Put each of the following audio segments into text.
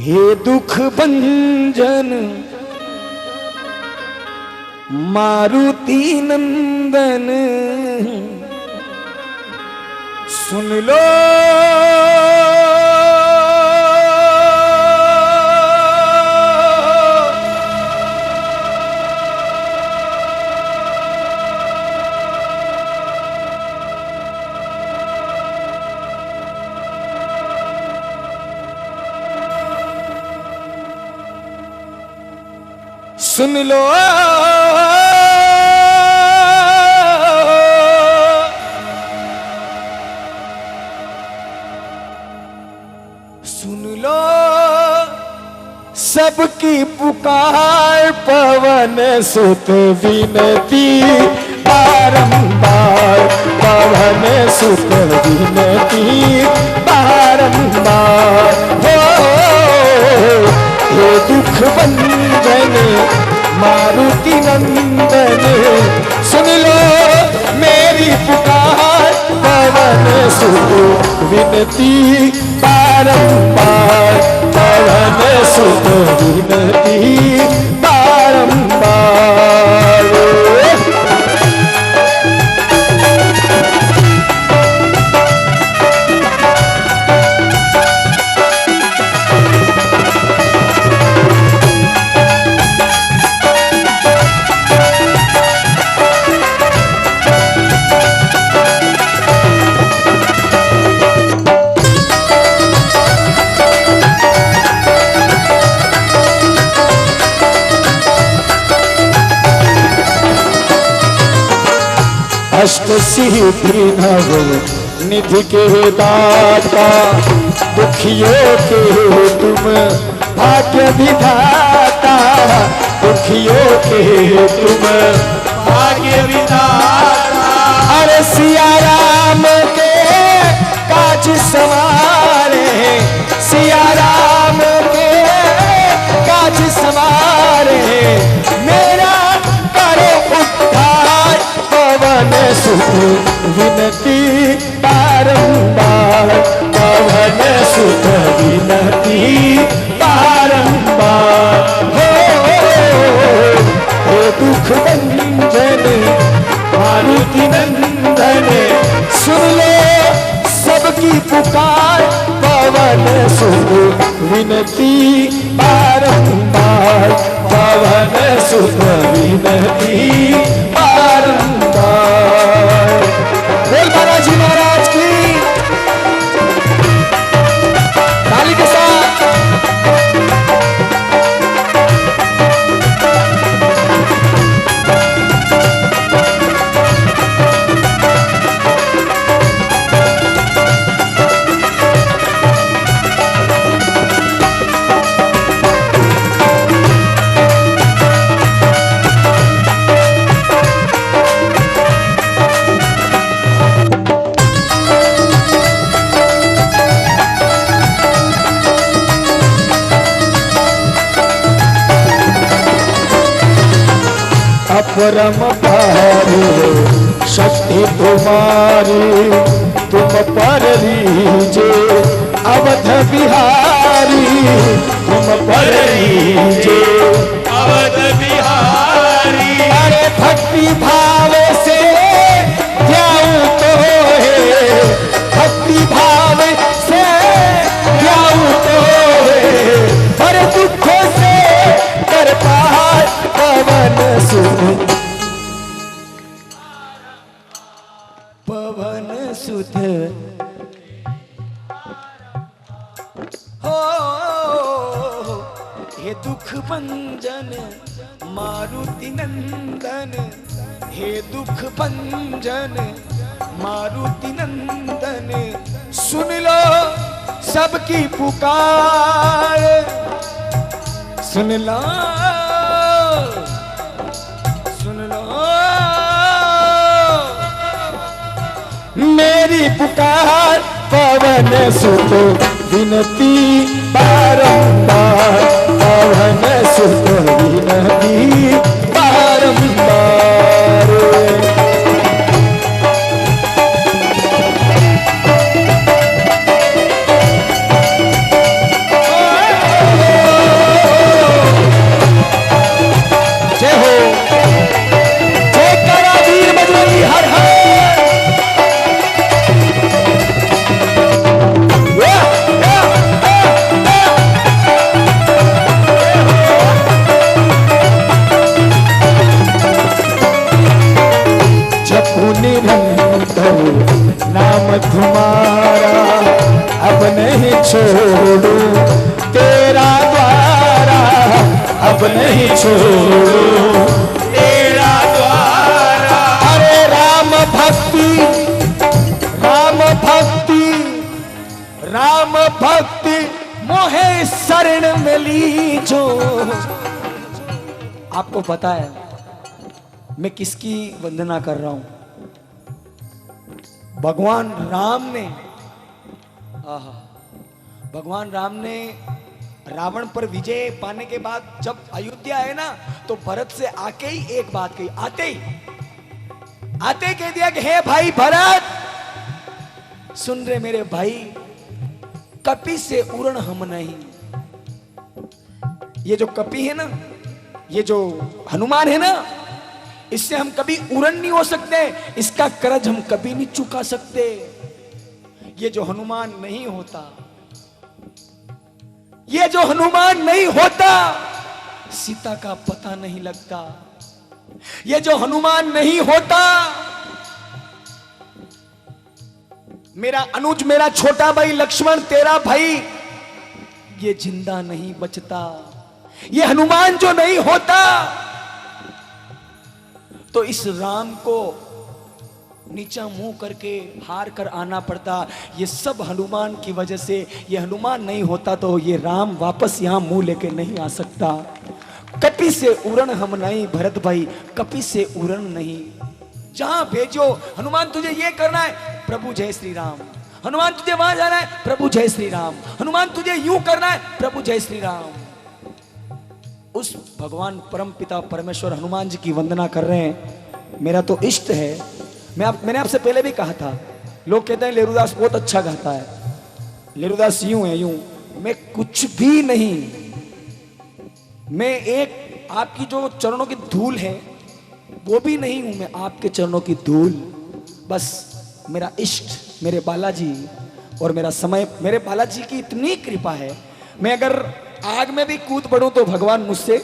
हे दुख भंजन मारुति नंदन सुन लो सुन लो सुन लो सबकी पुकार पवन सुत विनती बारंबार पवन सुत विनती बारंबार हे दुख भंजन मारुति नंदन सुन लो मेरी पुकार पवन सुत विनती बारंबार पवन सुत विनती बारंबार अष्ट सिद्धि नव निधि के दाता दुखियों के तुम भाग्य विधाता दुखियों के तुम भाग्य विधाता अरे सिया राम के काज सवारे सिया राम के काज सवारे मेरा करो उद्धार पवन सुत विनती बारंबार पवन सुत विनती बारंबार हो दुख भंजन मारुति नंदन सुन लो सबकी पुकार पवन सुत विनती बारंबार पवन सुत विनती बारंबार बोल बालाजी महाराज की ताली के साथ परम भारी शक्ति तुम्हारी तुम पर लीजे अवध बिहारी तुम पर लीजे अवध बिहारी अरे भक्ति भाव से ध्याऊं तो है भक्ति भाव से ध्याऊं तो है पर दुखों से कर पार पवन सुत पवन सुत हो हे दुख भंजन मारुति नंदन हे दुख भंजन मारुति नंदन सुन लो सबकी पुकार सुन लो सुन लो मेरी पुकार पवन सुत विनती बारंबार पवन सुत विनती बारंबार छोड़ूं, तेरा द्वारा अब नहीं छोड़ूं, तेरा द्वारा। अरे राम भक्ति, राम भक्ति, राम भक्ति मोहे शरण मिली जो। आपको पता है मैं किसकी वंदना कर रहा हूं? भगवान राम ने, भगवान राम ने रावण पर विजय पाने के बाद जब अयोध्या आए ना, तो भरत से आके ही एक बात कही, आते कह दिया कि हे भाई भरत, सुन रहे मेरे भाई, कपि से उरण हम नहीं। ये जो कपि है ना, ये जो हनुमान है ना, इससे हम कभी उरण नहीं हो सकते, इसका कर्ज हम कभी नहीं चुका सकते। ये जो हनुमान नहीं होता, ये जो हनुमान नहीं होता, सीता का पता नहीं लगता। ये जो हनुमान नहीं होता, मेरा अनुज, मेरा छोटा भाई लक्ष्मण, तेरा भाई, ये जिंदा नहीं बचता। ये हनुमान जो नहीं होता, तो इस राम को नीचा मुंह करके हार कर आना पड़ता। ये सब हनुमान की वजह से। ये हनुमान नहीं होता तो ये राम वापस यहां मुंह लेके नहीं आ सकता। कपि से उरण हम नहीं, भरत भाई, कपि से उरण नहीं। जहां भेजो, हनुमान तुझे ये करना है, प्रभु जय श्री राम। हनुमान तुझे वहां जाना है, प्रभु जय श्री राम। हनुमान तुझे यूं करना है, प्रभु जय श्री राम। उस भगवान परम पिता परमेश्वर हनुमान जी की वंदना कर रहे हैं। मेरा तो इष्ट है। मैंने आपसे पहले भी कहा था, लोग कहते हैं लेरुदास बहुत अच्छा गाता है, लेरुदास यूं है यूं। मैं कुछ भी नहीं, मैं एक आपकी जो चरणों की धूल है वो भी नहीं हूं। मैं आपके चरणों की धूल, बस मेरा इष्ट, मेरे बालाजी और मेरा समय, मेरे बालाजी की इतनी कृपा है। मैं अगर आग में भी कूद पड़ूं तो भगवान मुझसे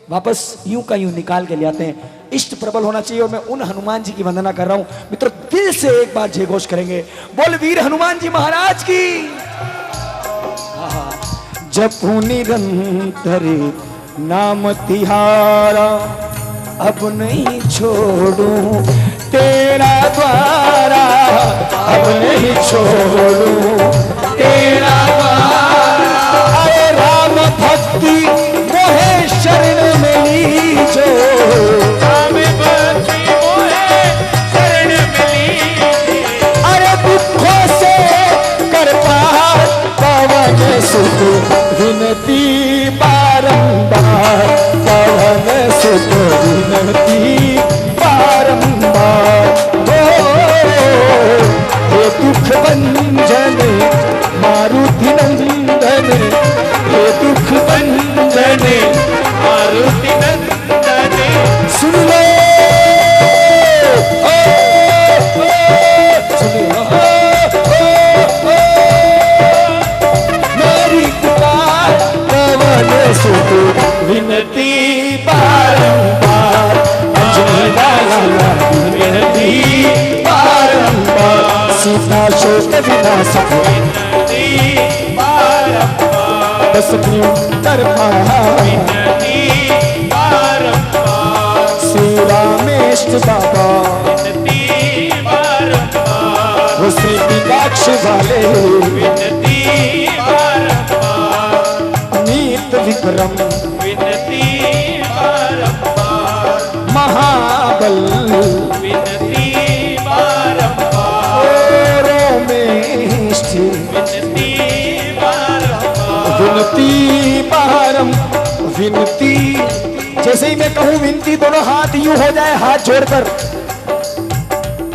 वापस यूं का यूं निकाल के ले आते हैं। इष्ट प्रबल होना चाहिए और मैं उन हनुमान जी की वंदना कर रहा हूं। मित्रों, दिल से एक बार जय घोष करेंगे, बोल वीर हनुमान जी महाराज की। जपू निरंतर नाम तिहारा, अब नहीं छोड़ूं तेरा द्वारा, अब नहीं छोड़ूं तेरा द्वारा। अरे राम भक्ति मोहे शरण मिली जो, राम भक्ति मोहे शरण मिली। अरे दुखों से कर पार पवन सुत विनती बारंबार, पवन सुत विनती बारंबार। हे दुख भंजन मारुति नंदन, हे दुख भंजन मारुति नंदन। सुन लो, मेरी पुकार पवन सुत विनती बारंबार, अंजनी लाला विनती बारंबार। सीता शोक विनाशक विनती बारंबार, दस निरंतर विनती बारंबार। श्री रामेश बाबा विनती बारंबार, वो श्री मीनाक्ष वाले विनती बारंबार। अमित विक्रम विनती बारंबार, महाबल विनती बारंबार। रोमेश विनती बारंबार, विनती बारम विनती। जैसे ही मैं कहूं विनती, दोनों हाथ यूं हो जाए, हाथ जोड़कर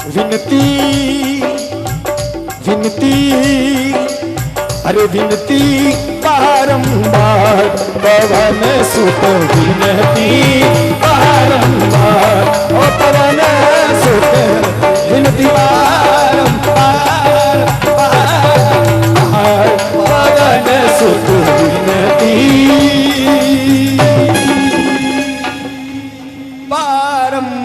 विनती विनती। अरे विनती बारंबार, पवन सुत विनती बारंबार, ओ पवन सुत विनती बारंबार, पवन सुत विनती बारंबार।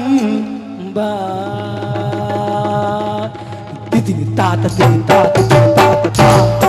तात तात तात तात तात।